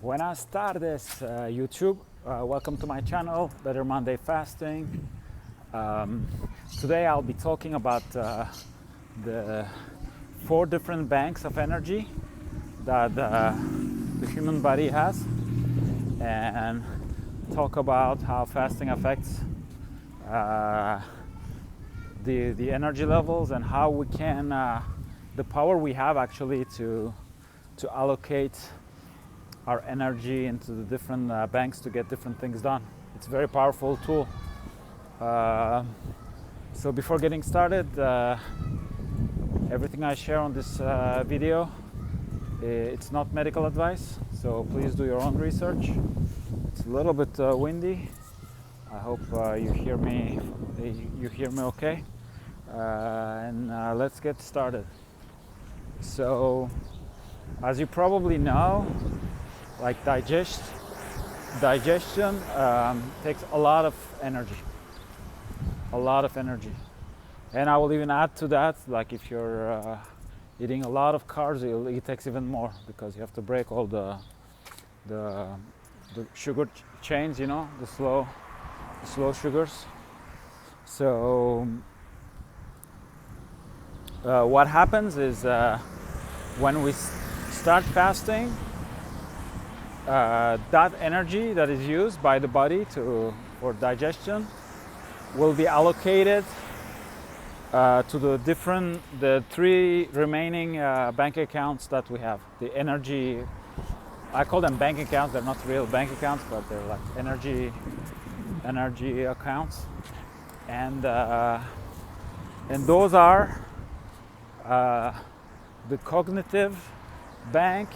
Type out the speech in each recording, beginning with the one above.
Buenas tardes, YouTube. Welcome to my channel, Better Monday Fasting. Today I'll be talking about the 4 different banks of energy that the human body has, and talk about how fasting affects the energy levels and how we can, the power we have actually to allocate our energy into the different banks to get different things done. It's a very powerful tool. So before getting started, everything I share on this video, it's not medical advice, so please do your own research. It's a little bit windy. I hope you hear me okay. And let's get started. So, as you probably know, like digestion takes a lot of energy, and I will even add to that, like if you're eating a lot of carbs, it takes even more, because you have to break all the sugar chains, you know, the slow sugars. So what happens is when we start fasting, that energy that is used by the body for digestion will be allocated to the 3 remaining bank accounts that we have. The energy, I call them bank accounts. They're not real bank accounts, but they're like energy accounts, and those are the cognitive bank,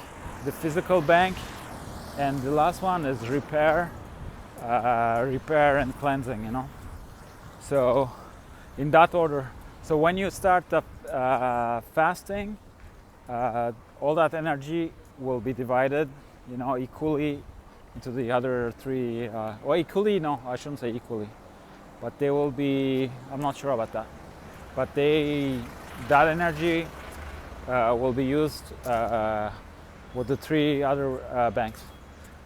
the physical bank, and the last one is repair and cleansing, you know. So in that order. So when you start fasting, all that energy will be divided, you know, equally into the other 3. Or equally, no, I shouldn't say equally, but they will be. I'm not sure about that, but that energy will be used with the 3 other banks.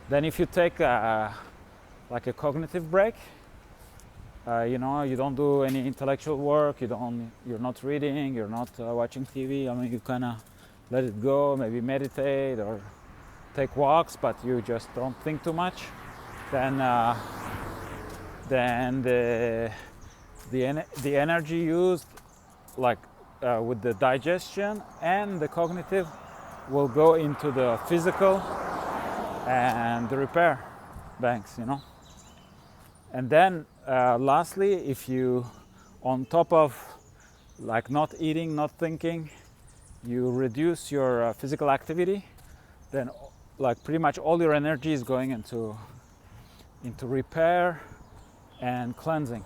Then if you take like a cognitive break, you know, you don't do any intellectual work, you're not reading, you're not watching TV. I mean, you kind of let it go, maybe meditate or take walks, but you just don't think too much. Then the energy used, like with the digestion and the cognitive, will go into the physical and the repair banks, you know. And then lastly, if you, on top of like not eating, not thinking, you reduce your physical activity, then like pretty much all your energy is going into repair and cleansing.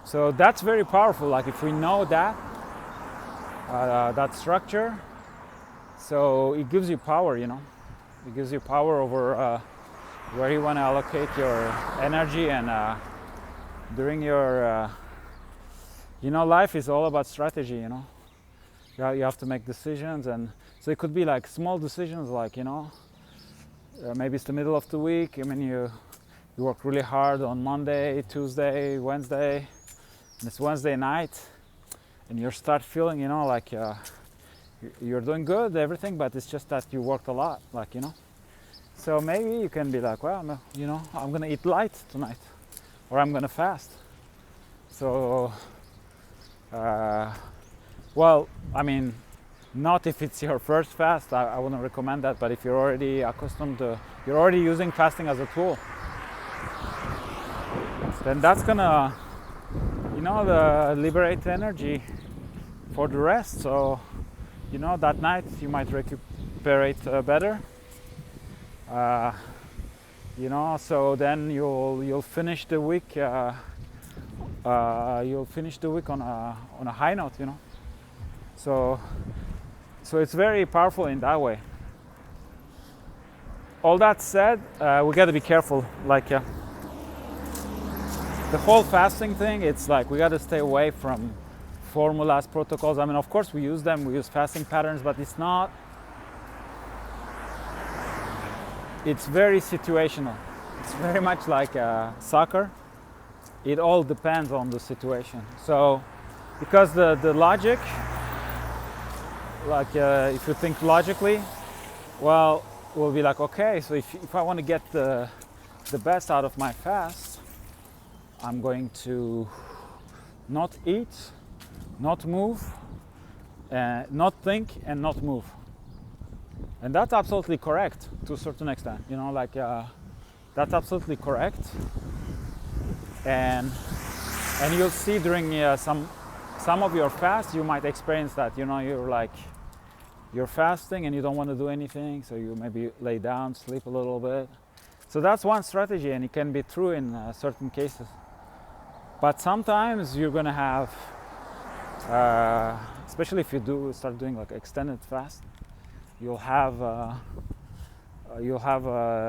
So that's very powerful. Like if we know that structure, so it gives you power, you know. It gives you power over where you want to allocate your energy, and during your, you know, life is all about strategy, you know. You have to make decisions, and so it could be like small decisions, like, you know, maybe it's the middle of the week. I mean, you work really hard on Monday, Tuesday, Wednesday, and it's Wednesday night, and you start feeling, you know, like you're doing good, everything, but it's just that you worked a lot, like, you know. So maybe you can be like, well, no, you know, I'm gonna eat light tonight, or I'm gonna fast. So, well, I mean, not if it's your first fast, I wouldn't recommend that, but if you're already accustomed to, you're already using fasting as a tool, then that's gonna, you know, liberate energy for the rest. So, you know, that night you might recuperate better. You know, so then you'll finish the week. You'll finish the week on a high note, you know. So it's very powerful in that way. All that said, we got to be careful. Like the whole fasting thing, it's like we got to stay away from formulas, protocols. I mean, of course we use them. We use fasting patterns, but it's not it's very situational. It's very much like soccer. It all depends on the situation. So because the logic, like if you think logically, well, we'll be like, okay, so if I want to get the best out of my fast, I'm going to not eat, not move, not think, and not move. And that's absolutely correct to a certain extent, you know, like that's absolutely correct. And you'll see during some of your fast, you might experience that, you know, you're fasting and you don't want to do anything, so you maybe lay down, sleep a little bit. So that's one strategy, and it can be true in certain cases. But sometimes you're going to have, especially if you start doing like extended fast, you'll have a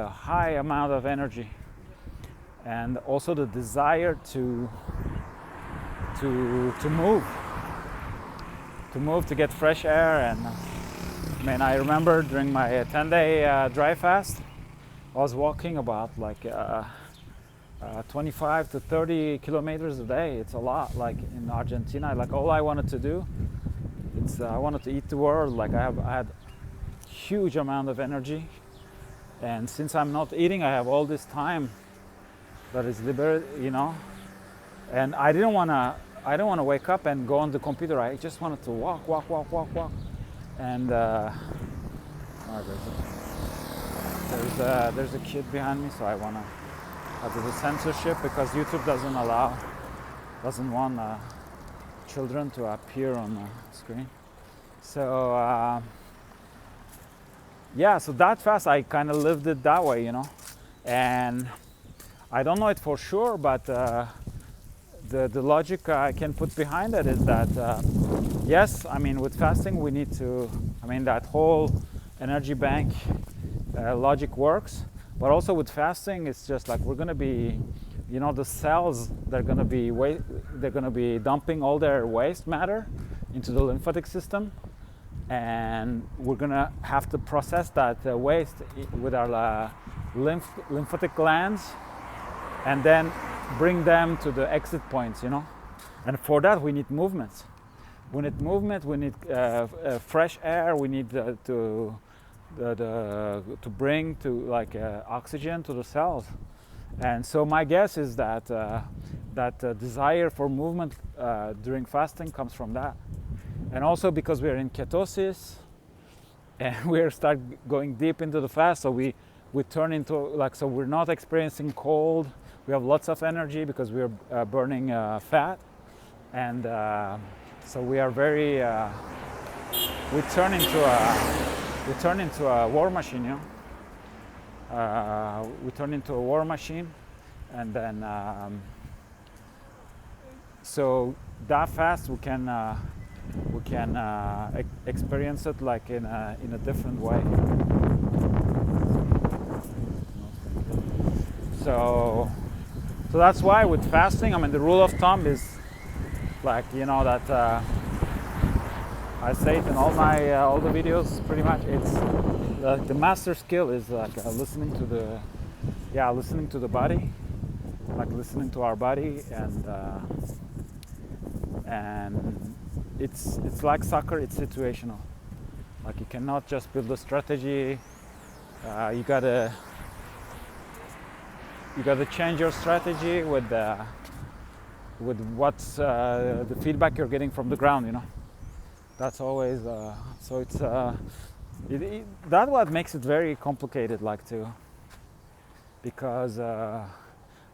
high amount of energy, and also the desire to move, to get fresh air. And I remember during my 10-day dry fast, I was walking about like 25 to 30 kilometers a day. It's a lot. Like in Argentina, like all I wanted to do, I wanted to eat the world. Like I had huge amount of energy, and since I'm not eating, I have all this time that is liberated, you know. And I didn't want to wake up and go on the computer. I just wanted to walk. And there's a kid behind me, so I want to do the censorship because YouTube doesn't want children to appear on the screen. So so that fast I kind of lived it that way, you know. And I don't know it for sure, but the logic I can put behind it is that yes, I mean, with fasting we need to, I mean, that whole energy bank logic works, but also with fasting it's just like we're going to be, you know, the cells, they're going to be dumping all their waste matter into the lymphatic system, and we're going to have to process that waste with our lymphatic glands, and then bring them to the exit points, you know. And for that we need movements. We need movement. We need fresh air. We need to bring oxygen to the cells. And so my guess is that desire for movement during fasting comes from that. And also because we're in ketosis and we start going deep into the fast, so we turn into so we're not experiencing cold. We have lots of energy because we're burning fat, and so we are very. We turn into a war machine, you know. We turn into a war machine, and then so that fast we can experience it like in a different way. So that's why with fasting, I mean, the rule of thumb is like, you know, that I say it in all the videos pretty much. It's the master skill is like listening to the body, like listening to our body, and it's like soccer. It's situational. Like you cannot just build a strategy. You gotta change your strategy with what's the feedback you're getting from the ground, you know. That's always so it's that what makes it very complicated, like too, because I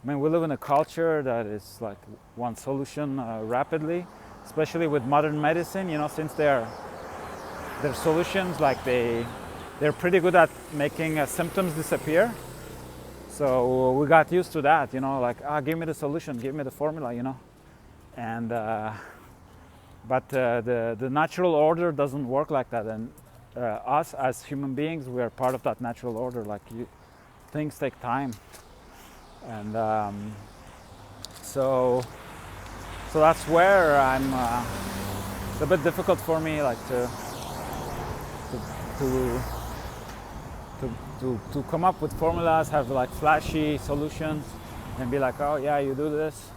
mean, we live in a culture that is like one solution rapidly, especially with modern medicine, you know, since their solutions, like they're pretty good at making symptoms disappear. So we got used to that, you know, like, give me the solution, give me the formula, you know. And but the natural order doesn't work like that. And us as human beings, we are part of that natural order. Like things take time, and so that's where I'm. It's a bit difficult for me, like to to come up with formulas, have like flashy solutions, and be like, oh yeah, you do this,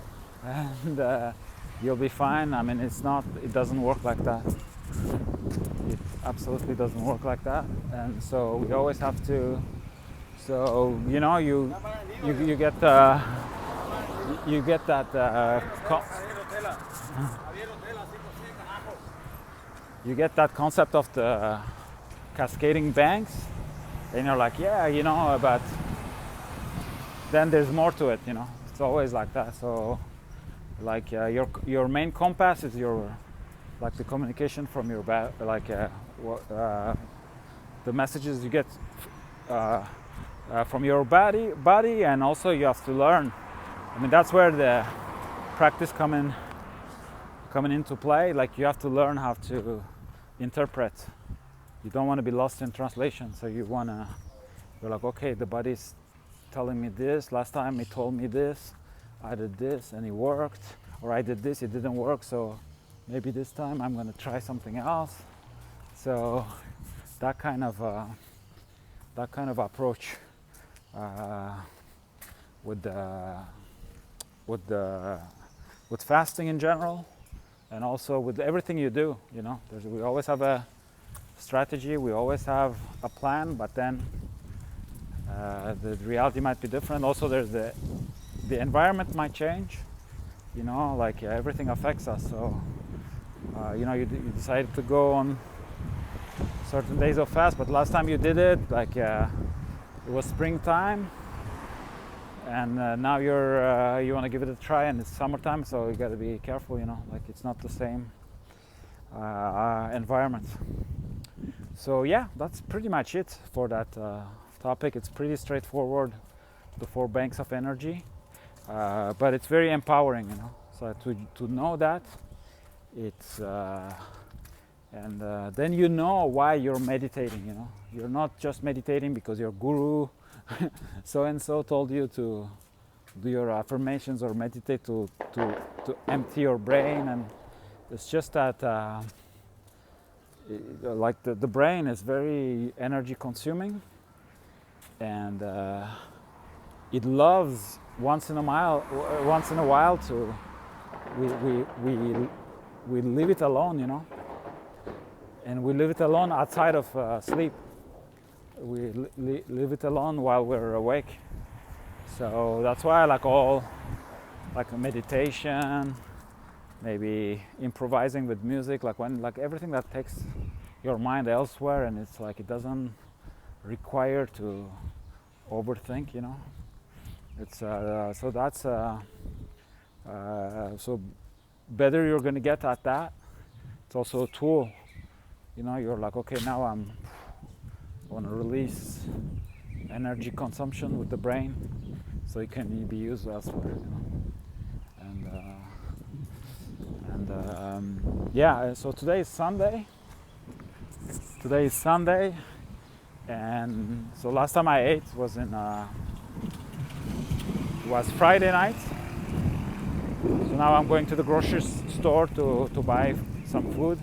and you'll be fine. I mean, it doesn't work like that. It absolutely doesn't work like that, and so we always have to. So you know, you get you get that you get that concept of the cascading banks, and you're like, yeah, you know, but then there's more to it, you know. It's always like that. So like your main compass is your like the communication from your the messages you get from your body, and also you have to learn. I mean, that's where the practice coming into play. Like you have to learn how to interpret. You don't want to be lost in translation, so you're like, okay, the body's telling me this, last time it told me this, I did this and it worked, or I did this, it didn't work, so maybe this time I'm going to try something else. So that kind of approach with fasting in general, and also with everything you do, you know, we always have a strategy, we always have a plan, but then the reality might be different. Also, there's the environment might change, you know, like everything affects us. So you know, you decided to go on certain days of fast, but last time you did it, like it was springtime, and now you want to give it a try, and it's summertime, so you got to be careful, you know, like it's not the same environment. So yeah, that's pretty much it for that topic. It's pretty straightforward, the 4 banks of energy, but it's very empowering, you know. So to know that, it's and then you know why you're meditating, you know. You're not just meditating because your guru so and so told you to do your affirmations or meditate to empty your brain, and it's just that like the brain is very energy consuming, and it loves once in a while to we leave it alone, you know, and we leave it alone outside of sleep. We leave it alone while we're awake. So that's why I like all like meditation, maybe improvising with music, like everything that takes your mind elsewhere, and it's like it doesn't require to overthink, you know. It's so that's so better you're gonna get at that. It's also a tool, you know. You're like, okay, now I want to release energy consumption with the brain, so it can be used elsewhere, you know. And yeah, so today is Sunday, and so last time I ate was Friday night. So now I'm going to the grocery store to buy some food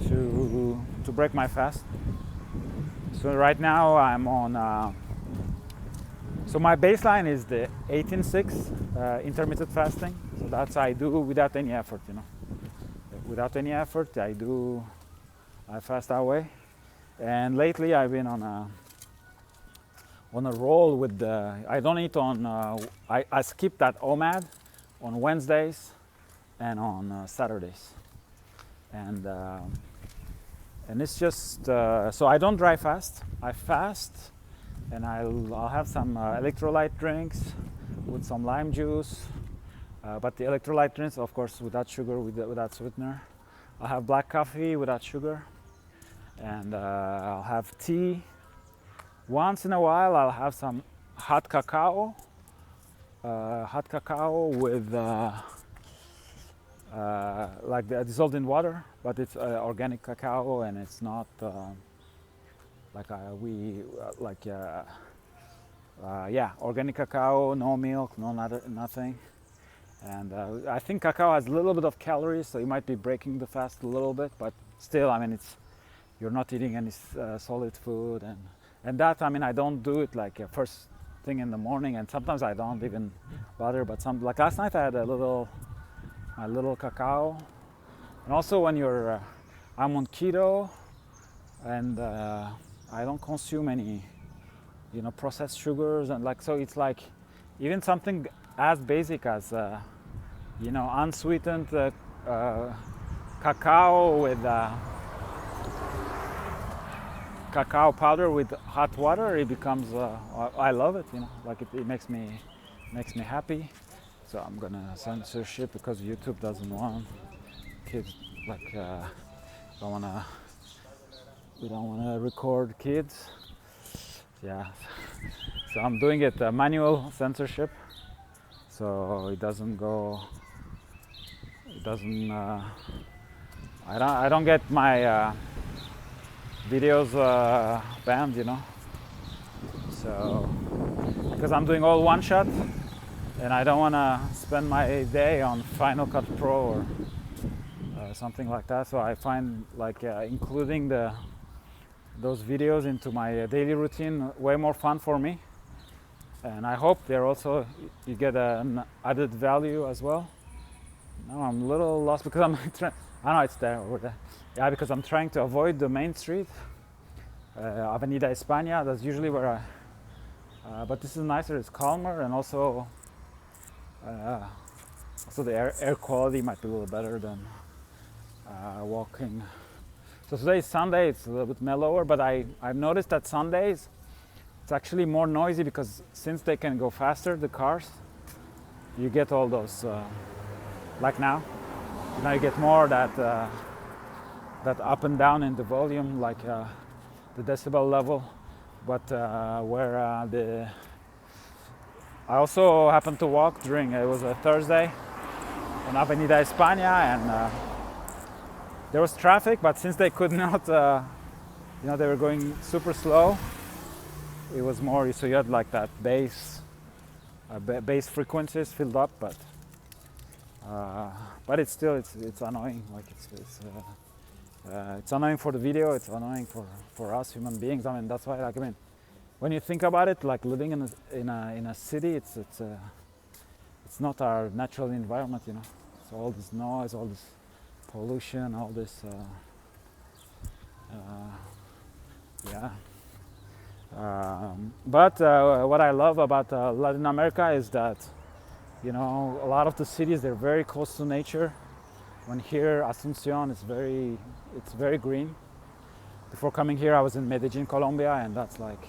to break my fast. So right now I'm on so my baseline is the 18-6 intermittent fasting. So that's I do without any effort, you know. Without any effort, I fast that way. And lately I've been on a roll with the, I don't eat on, I skip that OMAD on Wednesdays and on Saturdays. And it's just, so I don't dry fast, I fast, and I'll have some electrolyte drinks with some lime juice, but the electrolyte drinks, of course, without sugar, without sweetener. I'll have black coffee without sugar, and I'll have tea. Once in a while, I'll have some hot cacao with like dissolved in water, but it's organic cacao, and it's not organic cacao, no milk, nothing. And I think cacao has a little bit of calories, so you might be breaking the fast a little bit, but still, I mean, you're not eating any solid food, and And that, I mean, I don't do it like first thing in the morning, and sometimes I don't even bother. But like last night, I had a little cacao. And also when I'm on keto, and I don't consume any, processed sugars, and so it's like even something as basic as unsweetened cacao with cacao powder with hot water. It becomes I love it, like it makes me happy. So I'm gonna censorship because YouTube doesn't want kids, like we don't wanna record kids. Yeah, so I'm doing it manual censorship, so it doesn't go. It doesn't. I don't get my videos banned, So because I'm doing all one shot, and I don't want to spend my day on Final Cut Pro or something like that. So I find like including those videos into my daily routine way more fun for me, and I hope they're also you get an added value as well. Now I'm a little lost because I'm I know it's there over there. Yeah, because I'm trying to avoid the main street, Avenida España. That's usually where but this is nicer. It's calmer, and also the air quality might be a little better than walking. So today is Sunday. It's a little bit mellower, but I've noticed that Sundays it's actually more noisy because since they can go faster, the cars, you get all those like now. You get more that up and down in the volume, like the decibel level. But where I also happened to walk during it was a Thursday on Avenida España, and there was traffic, but since they could not, they were going super slow. It was more so you had like that bass frequencies filled up, but it's still it's annoying. Like it's annoying for the video. It's annoying for us human beings. I mean that's why when you think about it, like living in a city, it's not our natural environment. So all this noise, all this pollution, all this but what I love about Latin America is that a lot of the cities, they're very close to nature. When here, Asuncion is it's very green. Before coming here, I was in Medellin, Colombia, and that's like,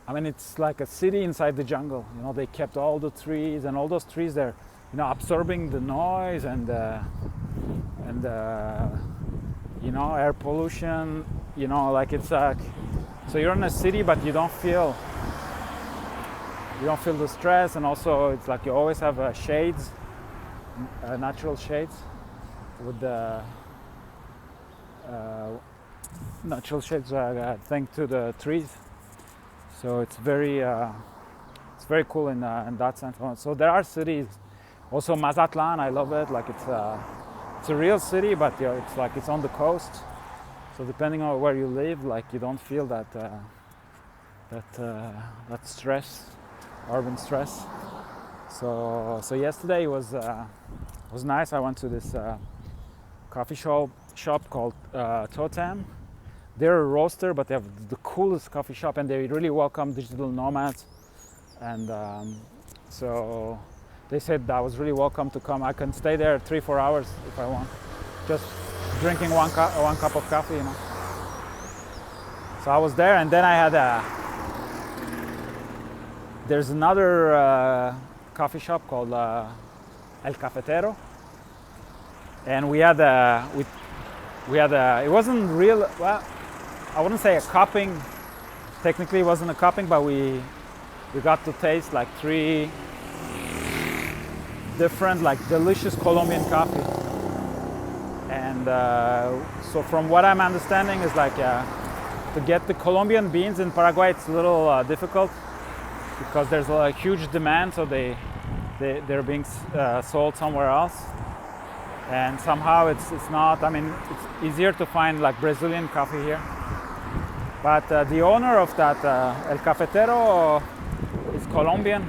it's like a city inside the jungle. They kept all the trees, and all those trees, they're, absorbing the noise and air pollution. Like it's like, so you're in a city, but you don't feel the stress, and also it's like you always have shades, natural shades, with the natural shades thanks to the trees. So it's very cool in that sense. So there are cities, also Mazatlan. I love it. Like it's a real city, but it's like it's on the coast. So depending on where you live, like you don't feel that stress. Urban stress. So yesterday was nice. I went to this coffee shop called Totem. They're a roaster, but they have the coolest coffee shop, and they really welcome digital nomads. And so they said I was really welcome to come. I can stay there 3-4 hours if I want, just drinking one cup of coffee. So I was there, and then I had there's another coffee shop called El Cafetero, and we had it wasn't real. Well, I wouldn't say a cupping. Technically, it wasn't a cupping, but we got to taste like 3 different, like delicious Colombian coffee. And so, from what I'm understanding, is like to get the Colombian beans in Paraguay, it's a little difficult, because there's a huge demand, so they're being sold somewhere else, and somehow it's not. It's easier to find like Brazilian coffee here, But the owner of that El Cafetero is Colombian,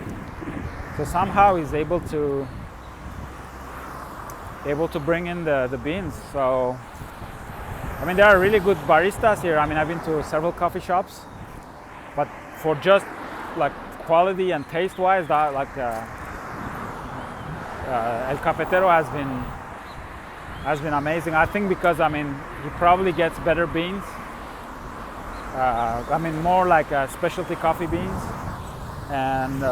so somehow he's able to bring in the beans. So I mean, there are really good baristas here. I mean, I've been to several coffee shops, but for just like quality and taste wise, that like El Cafetero has been amazing. I think because I mean he probably gets better beans. I mean more like specialty coffee beans, and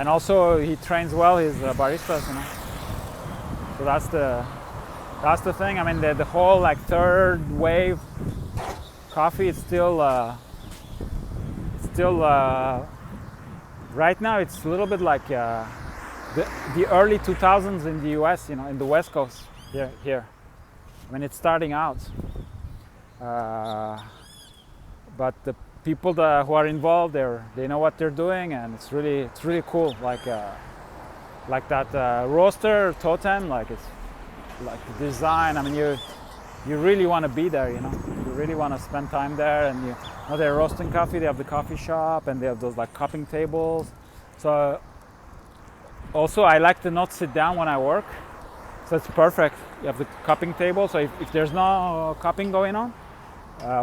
also he trains well his baristas, you know. So that's the thing. I mean the whole like third wave coffee is still right now it's a little bit like the early 2000s in the US, you know, in the West Coast here. I mean, it's starting out, but the people who are involved, they know what they're doing, and it's really cool. Like that roaster totem, like it's like the design. I mean, you really want to be there, you know. You really want to spend time there, and you know they're roasting coffee. They have the coffee shop, and they have those like cupping tables. So also, I like to not sit down when I work, so it's perfect. You have the cupping table, so if there's no cupping going on,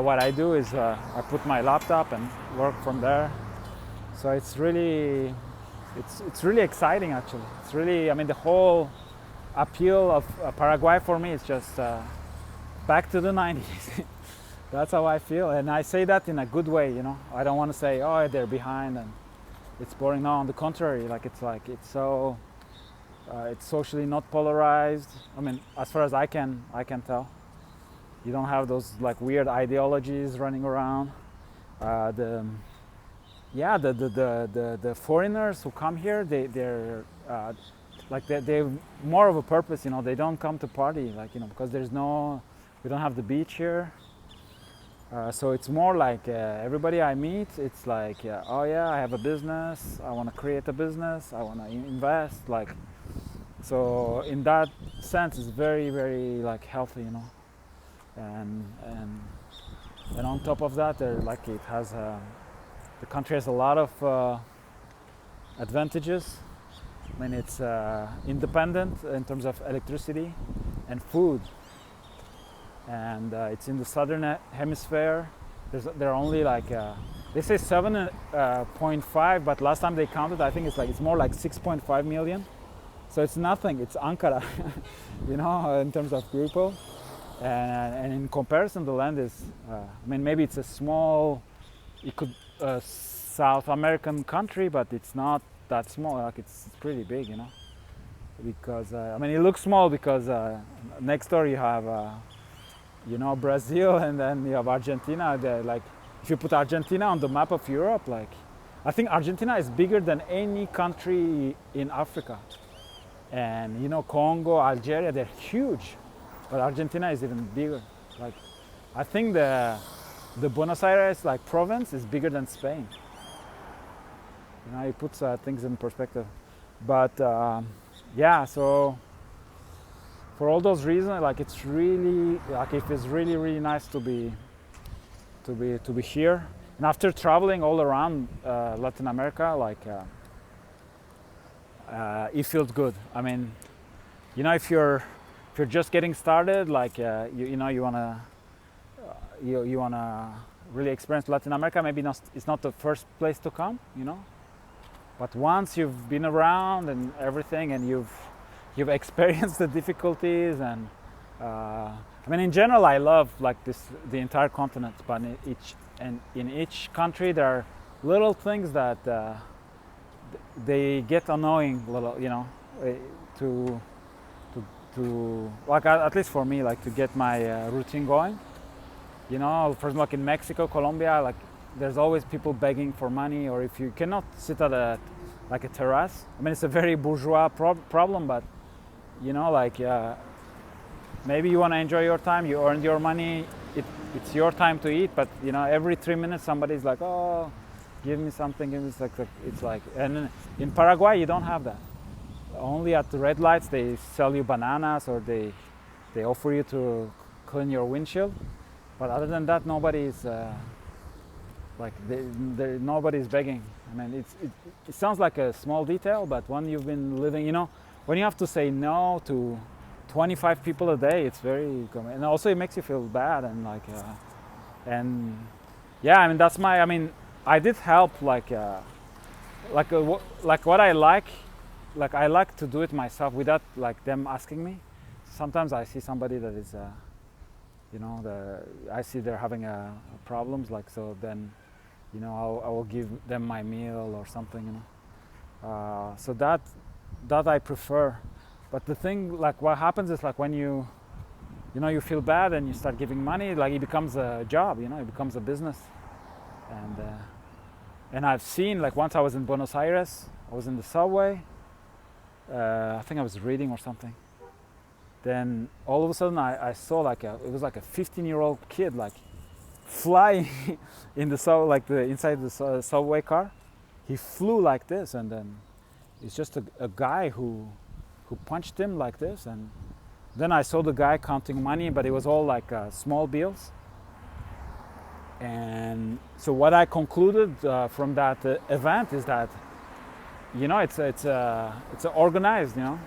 what I do is I put my laptop and work from there. So it's really exciting actually. It's really, I mean, the whole appeal of Paraguay for me is just back to the 90s. That's how I feel, and I say that in a good way, you know. I don't want to say, oh, they're behind and it's boring. No, on the contrary, it's so it's socially not polarized. I mean, as far as I can tell, you don't have those like weird ideologies running around. The foreigners who come here, they're more of a purpose. You know, they don't come to party, like, you know, because we don't have the beach here. So it's more like everybody I meet, it's like, oh yeah, I have a business, I want to create a business, I want to invest, like, so in that sense, it's very, very like healthy, you know, and on top of that, like it has, the country has a lot of advantages. I mean, it's independent in terms of electricity and food. And it's in the southern hemisphere. There are only like they say 7.5, but last time they counted, I think it's more like 6.5 million. So it's nothing. It's Ankara, you know, in terms of people. And in comparison, the land is. I mean, maybe it's a small, South American country, but it's not that small. Like it's pretty big, you know. Because I mean, it looks small because next door you have. You know, Brazil, and then you have Argentina. Like, if you put Argentina on the map of Europe, like, I think Argentina is bigger than any country in Africa. And you know, Congo, Algeria, they're huge, but Argentina is even bigger. Like, I think the Buenos Aires like province is bigger than Spain. You know, it puts things in perspective. But yeah, so. For all those reasons, like it's really like it feels really nice to be here. And after traveling all around Latin America, like it feels good. I mean, you know, if you're just getting started, like you wanna really experience Latin America, maybe it's not the first place to come, you know. But once you've been around and everything, and you've experienced the difficulties, and I mean, in general, I love like the entire continent. But in each country, there are little things that they get annoying, little, you know, to like at least for me, like to get my routine going. You know, for example, like in Mexico, Colombia, like there's always people begging for money, or if you cannot sit at a terrace. I mean, it's a very bourgeois problem, but you know, like maybe you want to enjoy your time, you earned your money, it's your time to eat, but you know, every 3 minutes somebody's like, oh, give me something, give me something. It's like, and in Paraguay you don't have that. Only at the red lights they sell you bananas, or they offer you to clean your windshield. But other than that, nobody's like nobody's begging. I mean, it sounds like a small detail, but when you've been living, you know, when you have to say no to 25 people a day, it's very common. And also it makes you feel bad and like and yeah, I mean that's my, I mean I did help like what I like to do it myself without like them asking me. Sometimes I see somebody that is you know, I see they're having problems, like, so then, you know, I will give them my meal or something, you know. So that I prefer. But the thing, like, what happens is, like, when you know, you feel bad and you start giving money, like, it becomes a job, you know, it becomes a business. And I've seen, like, once I was in Buenos Aires, I was in the subway. I think I was reading or something. Then all of a sudden I saw like it was like a 15-year-old kid like flying in the inside the subway car. He flew like this, and then it's just a guy who punched him like this. And then I saw the guy counting money, but it was all like small bills. And so what I concluded from that event is that, you know, it's organized, you know.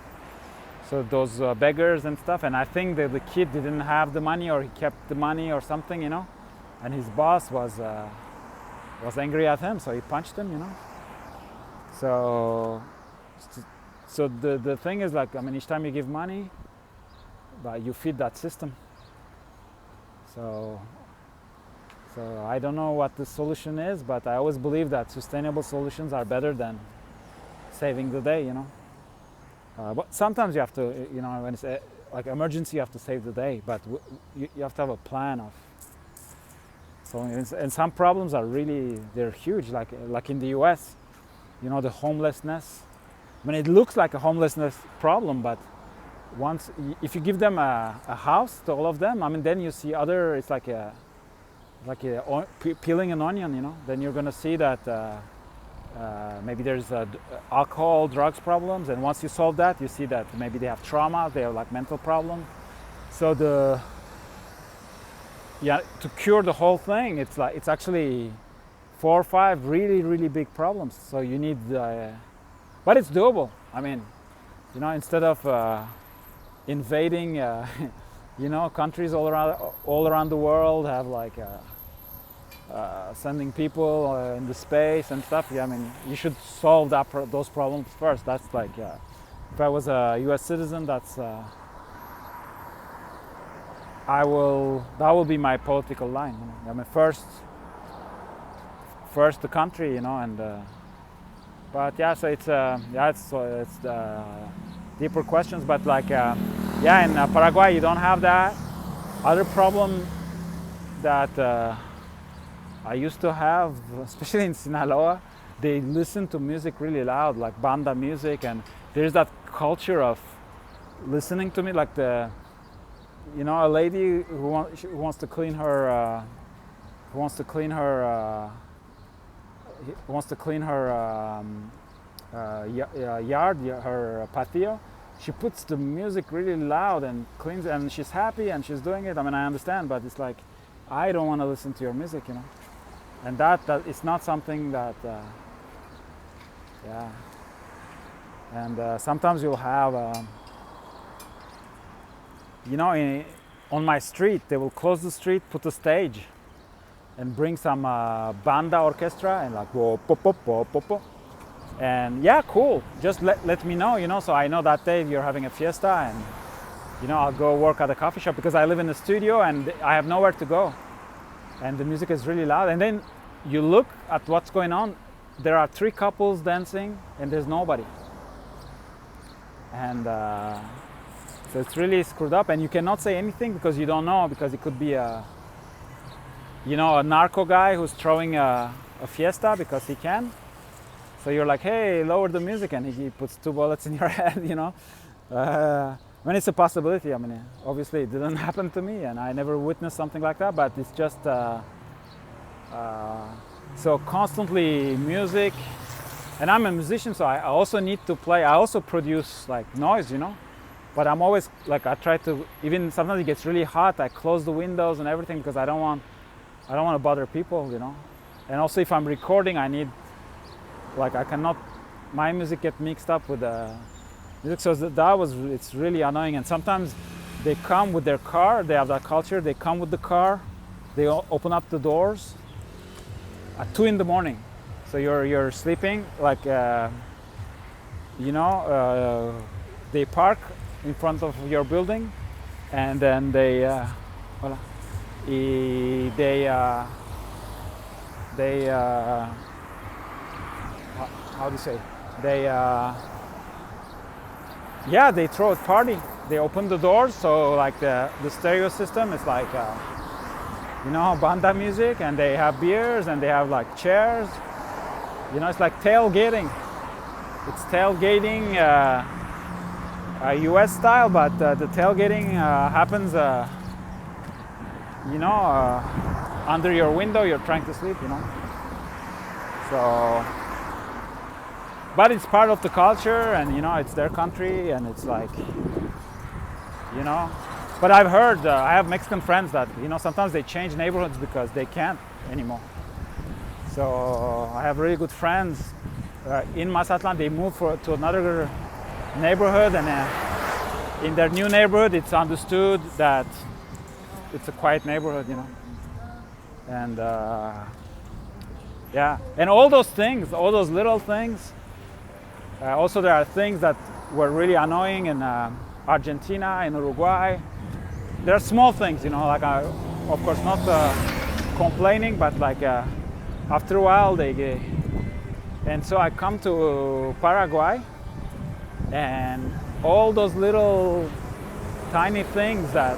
So those beggars and stuff, and I think that the kid didn't have the money, or he kept the money or something, you know, and his boss was angry at him, so he punched him, you know. So the thing is, like, I mean, each time you give money, but you feed that system. So I don't know what the solution is, but I always believe that sustainable solutions are better than saving the day, you know. But sometimes you have to, you know, when it's like emergency, you have to save the day. But you have to have a plan of. So, and some problems are really, they're huge. Like in the U.S., you know, the homelessness. I mean, it looks like a homelessness problem, but if you give them a house to all of them, I mean, then you see other. It's like peeling an onion, you know. Then you're gonna see that. Maybe there's alcohol, drugs problems, and once you solve that, you see that maybe they have trauma, they have like mental problems. So to cure the whole thing, it's actually 4 or 5 really, really big problems. So you need, but it's doable. I mean, you know, instead of invading, you know, countries all around the world, have like. Sending people in the space and stuff. Yeah, I mean, you should solve those problems first. That's like, if I was a U.S. citizen, that will be my political line. You know? I mean, first the country, you know, and but yeah, so it's deeper questions. But like, yeah, in Paraguay you don't have that. Other problem that. I used to have, especially in Sinaloa, they listen to music really loud, like banda music, and there's that culture of listening to me, like you know, a lady who wants to clean her yard, her patio. She puts the music really loud and cleans, and she's happy and she's doing it. I mean, I understand, but it's like, I don't want to listen to your music, you know. And that it's not something that, yeah. And sometimes you'll have, you know, on my street, they will close the street, put a stage, and bring some banda orchestra, and like, whoa, pop, pop, pop, pop, pop. And yeah, cool. Just let me know, you know, so I know that day you're having a fiesta, and, you know, I'll go work at a coffee shop because I live in the studio and I have nowhere to go. And the music is really loud, and then you look at what's going on. There are 3 couples dancing and there's nobody, and so it's really screwed up, and you cannot say anything because you don't know, because it could be a narco guy who's throwing a fiesta because he can. So you're like, hey, lower the music, and he puts 2 bullets in your head, you know. I mean, it's a possibility. I mean, obviously it didn't happen to me, and I never witnessed something like that, but it's just, so constantly music, and I'm a musician, so I also need to play. I also produce like noise, you know. But I'm always like, I try to, even sometimes it gets really hot, I close the windows and everything because I don't want to bother people, you know. And also if I'm recording, I need, like, I cannot, my music get mixed up with the music. So it's really annoying. And sometimes they come with their car, they have that culture, they come with the car, they open up the doors at 2 in the morning. So you're sleeping, like, they park in front of your building, and then how do you say? They throw a party. They open the doors, so like the stereo system is like, banda music, and they have beers and they have like chairs. You know, it's like tailgating. It's tailgating, US style, but the tailgating happens, under your window. You're trying to sleep, you know. So, but it's part of the culture, and you know, it's their country, and it's like, you know. But I've heard, I have Mexican friends that, you know, sometimes they change neighborhoods because they can't anymore. So I have really good friends in Mazatlan. They moved to another neighborhood, and in their new neighborhood, it's understood that it's a quiet neighborhood, you know. And and all those things, all those little things. Also, there are things that were really annoying in Argentina, in Uruguay. There are small things, you know, like of course not complaining, but like after a while and so I come to Paraguay, and all those little tiny things that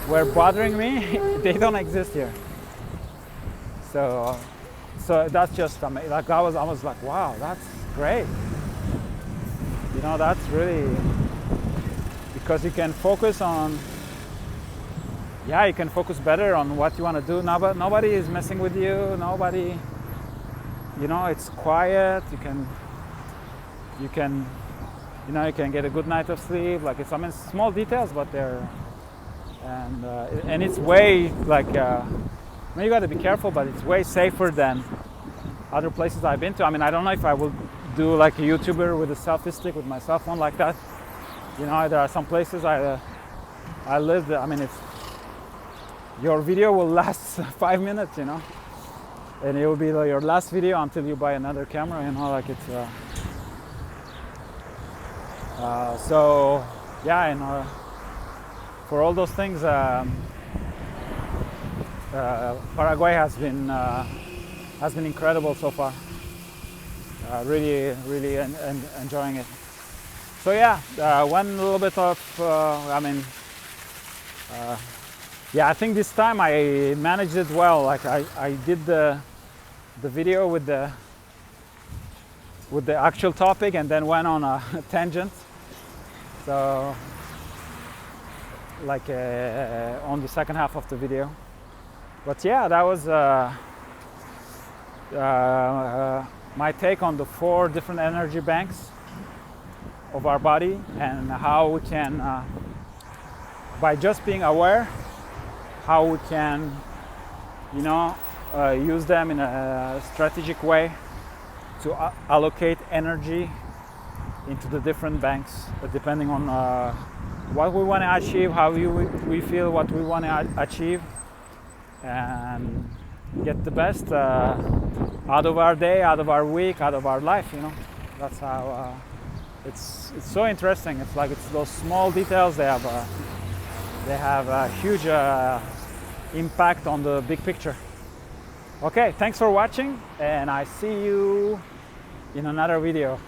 were bothering me, they don't exist here. So that's just amazing. Like I was like, wow, that's great. You know, that's really, because you can focus on, you can focus better on what you want to do. Nobody is messing with you. Nobody, you know, it's quiet. You can get a good night of sleep. Like it's, I mean, small details, but they're, and it's way like, you got to be careful, but it's way safer than other places I've been to. I mean, I don't know if I will do like a YouTuber with a selfie stick with my cell phone like that. You know, there are some places I lived. I mean, if your video will last 5 minutes, you know, and it will be like your last video until you buy another camera. You know, like it's. So yeah, and for all those things, Paraguay has been incredible so far. Really enjoying it. So yeah, one little bit of, I think this time I managed it well. Like I did the video with the actual topic, and then went on a tangent. So like on the second half of the video. But yeah, that was my take on the 4 different energy banks of our body, and how we can, by just being aware, how we can, you know, use them in a strategic way to allocate energy into the different banks, depending on what we want to achieve, how we feel what we want to achieve, and get the best out of our day, out of our week, out of our life. You know, that's how it's so interesting. It's like it's those small details. They have a huge impact on the big picture. Okay, thanks for watching, and I see you in another video.